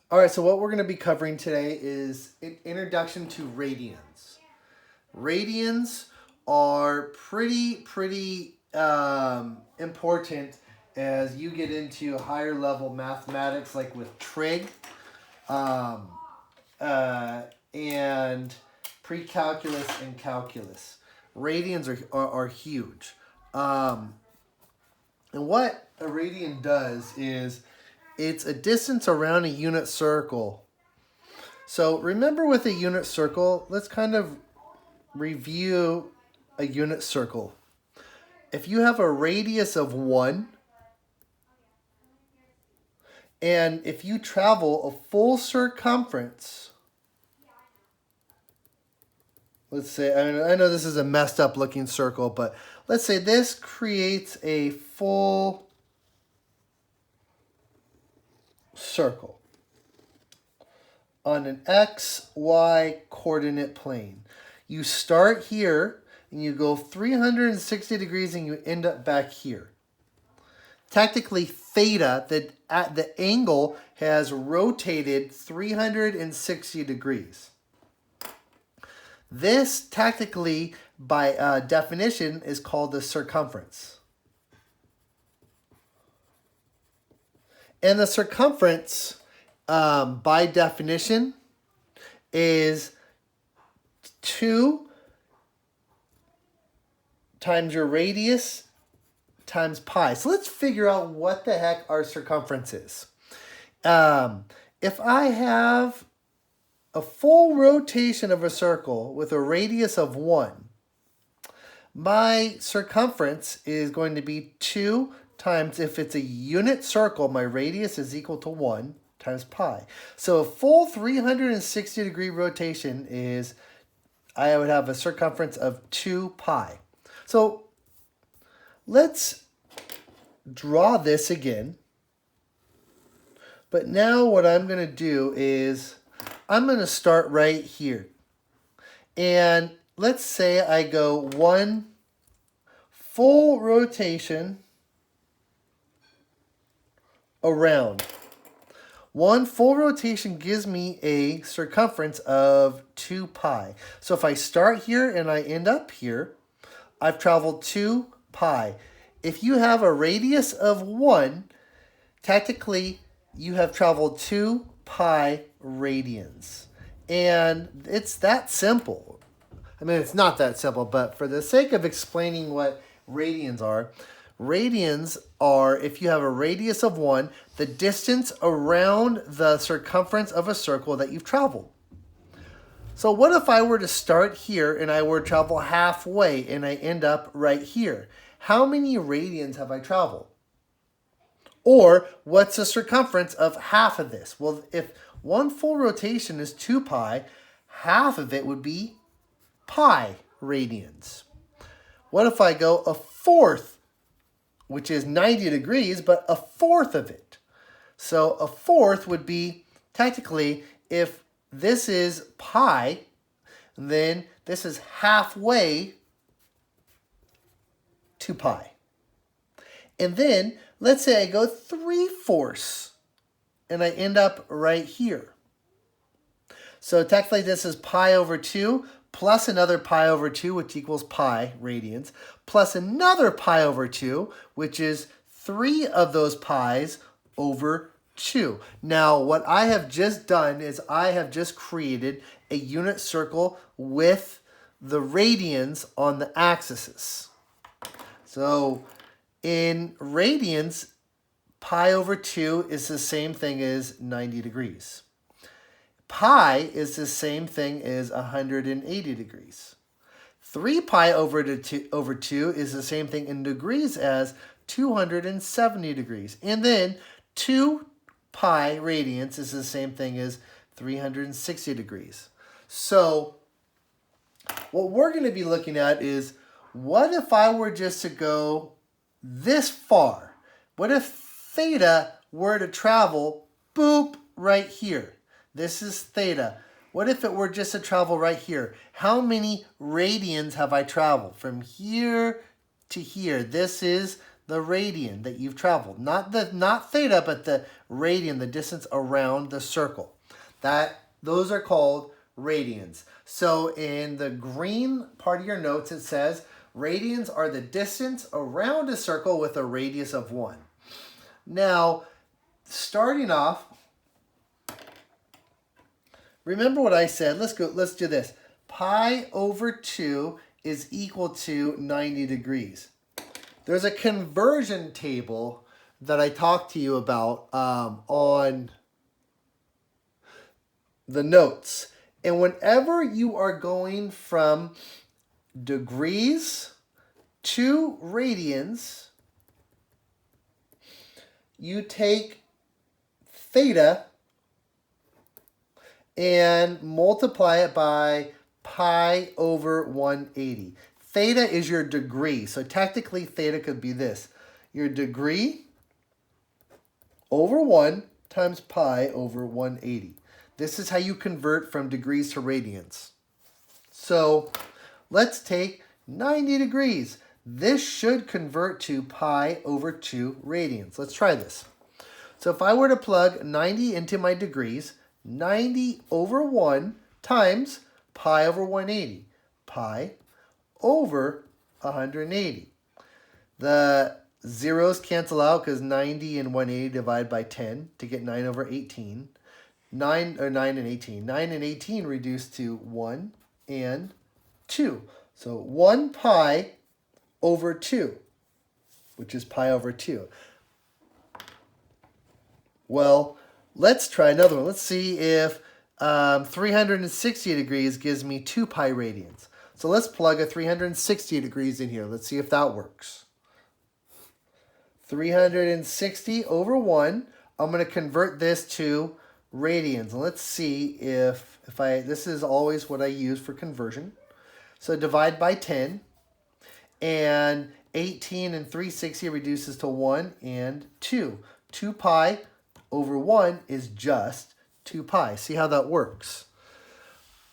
All right, so what we're going to be covering today is an introduction to radians. Radians are pretty important as you get into higher level mathematics, like with trig um, uh, and pre-calculus and calculus. Radians are huge. Um, and what a radian does is it's a distance around a unit circle. So remember with a unit circle, let's kind of review a unit circle. If you have a radius of 1, and if you travel a full circumference, let's say, I know this is a messed up looking circle, but let's say this creates a full circle on an x, y coordinate plane. You start here and you go 360 degrees and you end up back here. Technically, theta, the angle, has rotated 360 degrees. This, technically, by definition, is called the circumference. And the circumference, by definition, is 2 times your radius times pi. So let's figure out what the heck our circumference is. If I have a full rotation of a circle with a radius of 1, my circumference is going to be 2 times, if it's a unit circle, my radius is equal to 1 times pi. So a full 360 degree rotation is, I would have a circumference of 2 pi. So let's draw this again. But now what I'm going to do is I'm going to start right here. And let's say I go 1 full rotation around. 1 full rotation gives me a circumference of 2 pi. So if I start here and I end up here, I've traveled 2 pi. If you have a radius of 1, technically you have traveled 2 pi radians. And it's that simple. I mean, it's not that simple, but for the sake of explaining what radians are, if you have a radius of 1, the distance around the circumference of a circle that you've traveled. So what if I were to start here and I were to travel halfway and I end up right here? How many radians have I traveled? Or what's the circumference of half of this? Well, if 1 full rotation is 2 pi, half of it would be pi radians. What if I go a fourth, which is 90 degrees, but a fourth of it? So a fourth would be, technically, if this is pi, then this is halfway to pi. And then let's say I go 3/4 and I end up right here. So technically this is pi over 2 plus another pi over 2, which equals pi radians, plus another pi over 2, which is 3 of those pi's over 2. Now, what I have just done is I have just created a unit circle with the radians on the axes. So in radians, pi over 2 is the same thing as 90 degrees. Pi is the same thing as 180 degrees. 3 pi over 2 is the same thing in degrees as 270 degrees. And then 2 pi radians is the same thing as 360 degrees. So what we're going to be looking at is, what if I were just to go this far? What if theta were to travel, boop, right here? This is theta. What if it were just to travel right here? How many radians have I traveled from here to here? This is the radian that you've traveled. Not theta, but the radian, the distance around the circle. Those are called radians. So in the green part of your notes, it says radians are the distance around a circle with a radius of 1. Now, starting off, remember what I said. Let's do this. Pi over 2 is equal to 90 degrees. There's a conversion table that I talked to you about on the notes. And whenever you are going from degrees to radians, you take theta and multiply it by pi over 180. Theta is your degree. So technically theta could be this. Your degree over 1 times pi over 180. This is how you convert from degrees to radians. So let's take 90 degrees. This should convert to pi over 2 radians. Let's try this. So if I were to plug 90 into my degrees, 90 over 1 times pi over 180. Pi over 180. The zeros cancel out because 90 and 180 divide by 10 to get 9 over 18. 9 and 18. 9 and 18 reduced to 1 and 2. So 1 pi over 2, which is pi over 2. Well, let's try another one. Let's see if 360 degrees gives me 2 pi radians. So let's plug a 360 degrees in here. Let's see if that works. 360 over 1. I'm going to convert this to radians. Let's see if this is always what I use for conversion. So divide by 10. And 18 and 360 reduces to 1 and 2. 2 pi over 1 is just 2 pi. See how that works?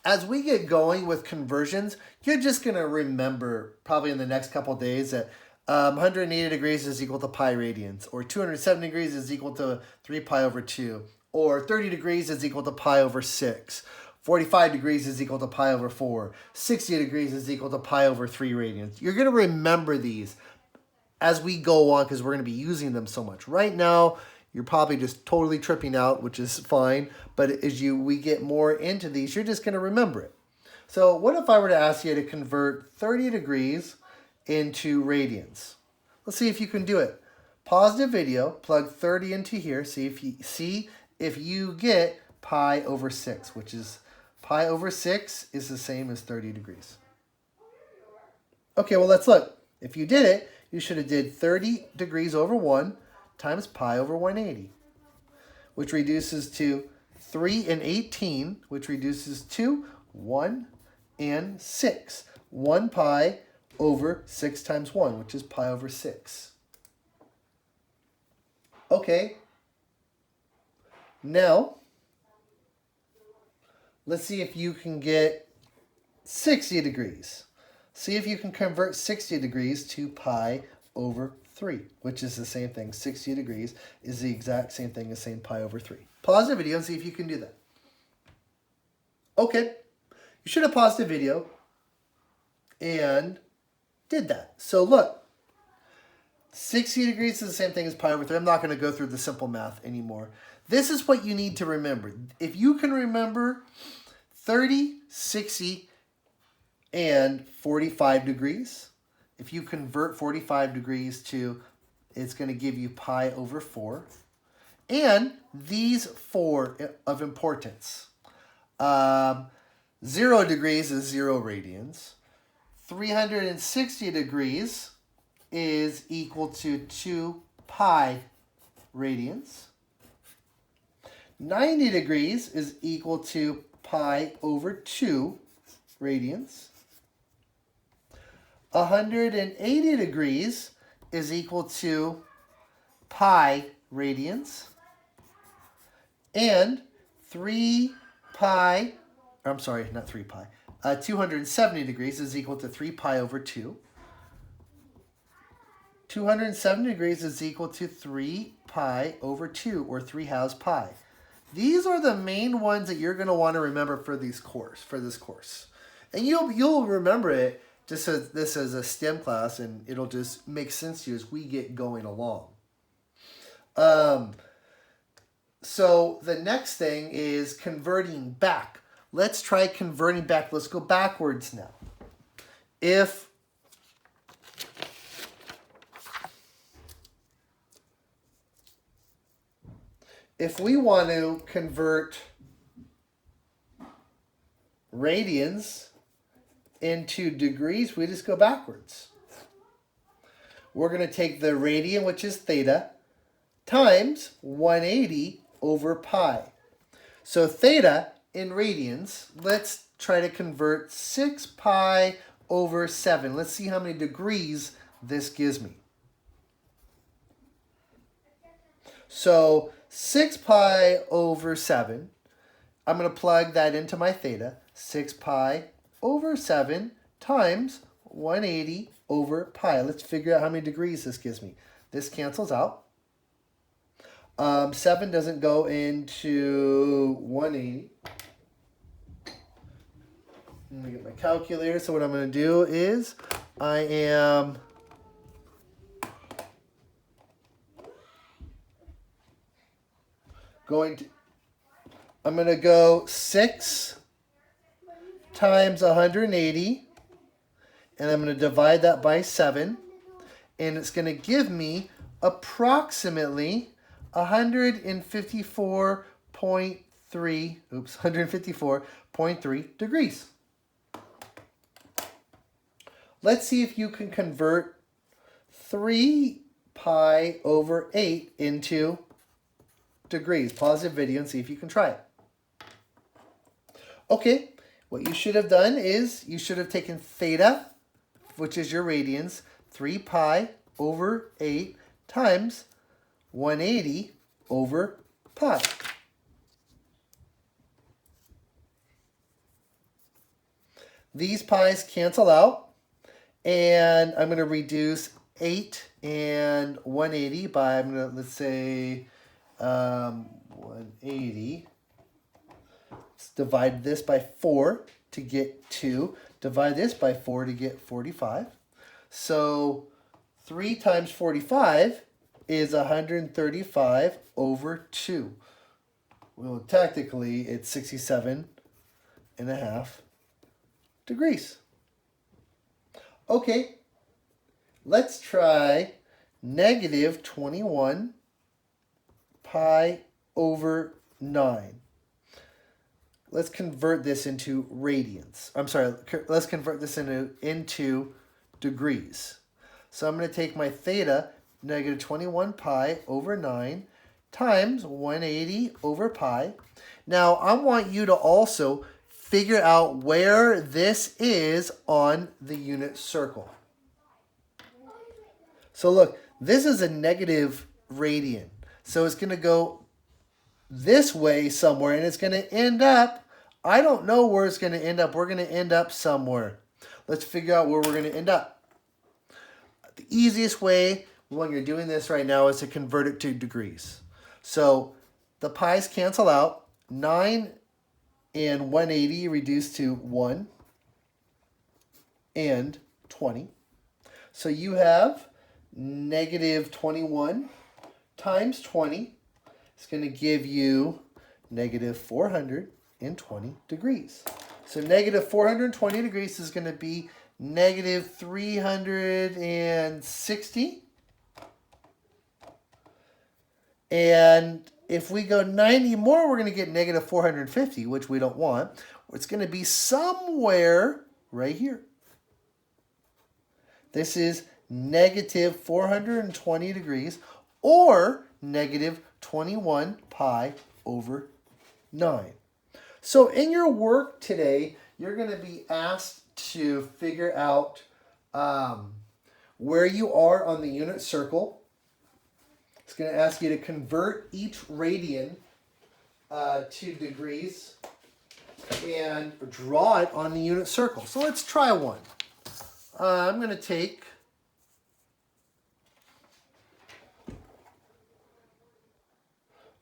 As we get going with conversions, you're just going to remember probably in the next couple of days that 180 degrees is equal to pi radians, or 270 degrees is equal to 3 pi over 2, or 30 degrees is equal to pi over 6. 45 degrees is equal to pi over 4. 60 degrees is equal to pi over 3 radians. You're going to remember these as we go on because we're going to be using them so much. Right now, you're probably just totally tripping out, which is fine. But as we get more into these, you're just going to remember it. So what if I were to ask you to convert 30 degrees into radians? Let's see if you can do it. Pause the video, plug 30 into here, see if you get pi over 6, which is pi over 6 is the same as 30 degrees. Okay, well, let's look. If you did it, you should have did 30 degrees over 1 times pi over 180, which reduces to 3 and 18, which reduces to 1 and 6. 1 pi over 6 times 1, which is pi over 6. Okay. Now, let's see if you can get 60 degrees. See if you can convert 60 degrees to pi over 3, which is the same thing. 60 degrees is the exact same thing as saying pi over 3. Pause the video and see if you can do that. Okay. You should have paused the video and did that. So look. 60 degrees is the same thing as pi over 3. I'm not going to go through the simple math anymore. This is what you need to remember. If you can remember 30, 60, and 45 degrees, if you convert 45 degrees to, it's going to give you pi over 4. And these 4 of importance. 0 degrees is 0 radians. 360 degrees is equal to 2 pi radians. 90 degrees is equal to pi over 2 radians. 180 degrees is equal to pi radians. And 270 degrees is equal to 3 pi over 2. 270 degrees is equal to 3 pi over 2, or 3 halves pi. These are the main ones that you're going to want to remember for this course. And you'll remember it just as this as a STEM class, and it'll just make sense to you as we get going along. So the next thing is converting back. Let's try converting back. Let's go backwards now. If we want to convert radians into degrees, we just go backwards. We're going to take the radian, which is theta, times 180 over pi. So theta in radians, let's try to convert 6 pi over 7. Let's see how many degrees this gives me. So 6 pi over 7, I'm going to plug that into my theta. 6 pi over 7 times 180 over pi. Let's figure out how many degrees this gives me. This cancels out. 7 doesn't go into 180. Let me get my calculator. So what I'm going to do is I'm going to go 6 times 180, and I'm going to divide that by 7, and it's going to give me approximately 154.3 degrees. Let's see if you can convert 3 pi over 8 into degrees. Pause the video and see if you can try it. Okay, what you should have done is you should have taken theta, which is your radians, 3 pi over 8 times 180 over pi. These pi's cancel out, and I'm going to reduce 8 and 180 by, let's say, 180. Let's divide this by 4 to get 2. Divide this by 4 to get 45. So 3 times 45 is 135 over 2. Well, technically, it's 67.5 degrees. Okay, let's try negative 21 pi over 9. Let's convert this into radians. I'm sorry, let's convert this into degrees. So I'm going to take my theta, negative 21 pi over 9, times 180 over pi. Now, I want you to also figure out where this is on the unit circle. So look, this is a negative radian. So it's going to go this way somewhere, and it's going to end up, I don't know where it's going to end up. We're going to end up somewhere. Let's figure out where we're going to end up. The easiest way when you're doing this right now is to convert it to degrees. So the pi's cancel out. 9 and 180 reduced to 1 and 20. So you have negative 21 times 20. It's going to give you negative 420 degrees. So negative 420 degrees is going to be negative 360. And if we go 90 more, we're going to get negative 450, which we don't want. It's going to be somewhere right here. This is negative 420 degrees, or negative 21 pi over 9. So in your work today, you're going to be asked to figure out where you are on the unit circle. It's going to ask you to convert each radian to degrees and draw it on the unit circle. So let's try one. I'm going to take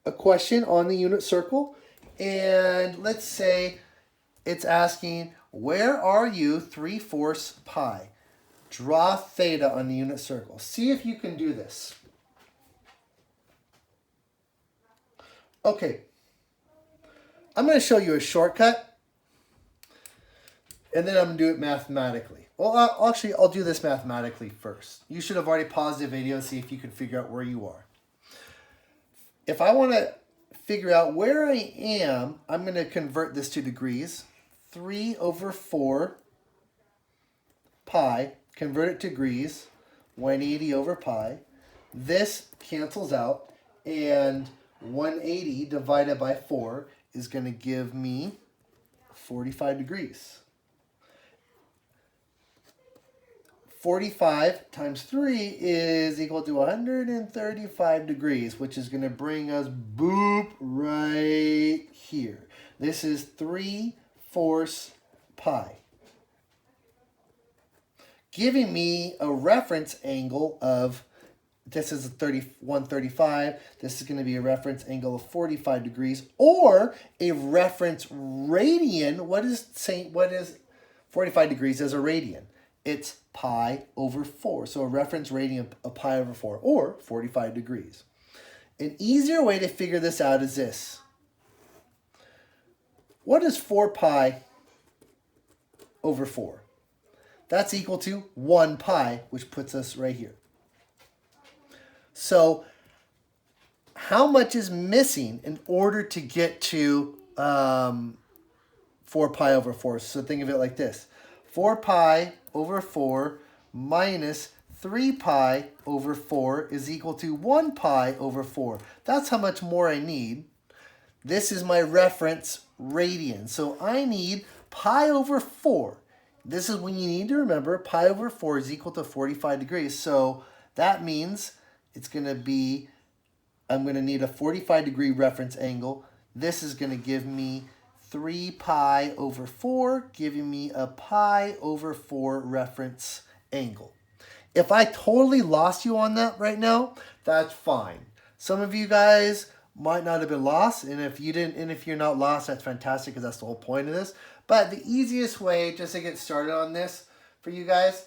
a question on the unit circle, and let's say it's asking, where are you 3/4 pi? Draw theta on the unit circle. See if you can do this. Okay, I'm going to show you a shortcut, and then I'm going to do it mathematically. Well, actually, I'll do this mathematically first. You should have already paused the video and see if you can figure out where you are. If I want to figure out where I am, I'm going to convert this to degrees. 3/4 pi, convert it to degrees, 180 over pi. This cancels out, and 180 divided by 4 is going to give me 45 degrees. 45 times 3 is equal to 135 degrees, which is going to bring us boop right here. This is 3/4 pi, giving me a reference angle of, this is a 135, this is going to be a reference angle of 45 degrees, or a reference radian. What is 45 degrees as a radian? It's pi over 4. So a reference radian of pi over 4, or 45 degrees. An easier way to figure this out is this. What is 4 pi over 4? That's equal to 1 pi, which puts us right here. So how much is missing in order to get to 4 pi over 4? So think of it like this. 4 pi over 4 minus 3 pi over 4 is equal to 1 pi over 4. That's how much more I need. This is my reference radian. So I need pi over 4. This is when you need to remember pi over 4 is equal to 45 degrees. So that means it's going to be, I'm going to need a 45 degree reference angle. This is going to give me 3 pi over 4, giving me a pi over 4 reference angle. If I totally lost you on that right now, that's fine. Some of you guys might not have been lost, and if you didn't, and if you're not lost, that's fantastic, because that's the whole point of this. But the easiest way just to get started on this for you guys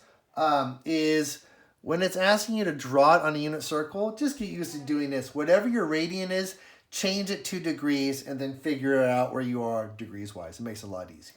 is when it's asking you to draw it on a unit circle, just get used to doing this. Whatever your radian is, change it to degrees, and then figure out where you are degrees wise. It makes it a lot easier.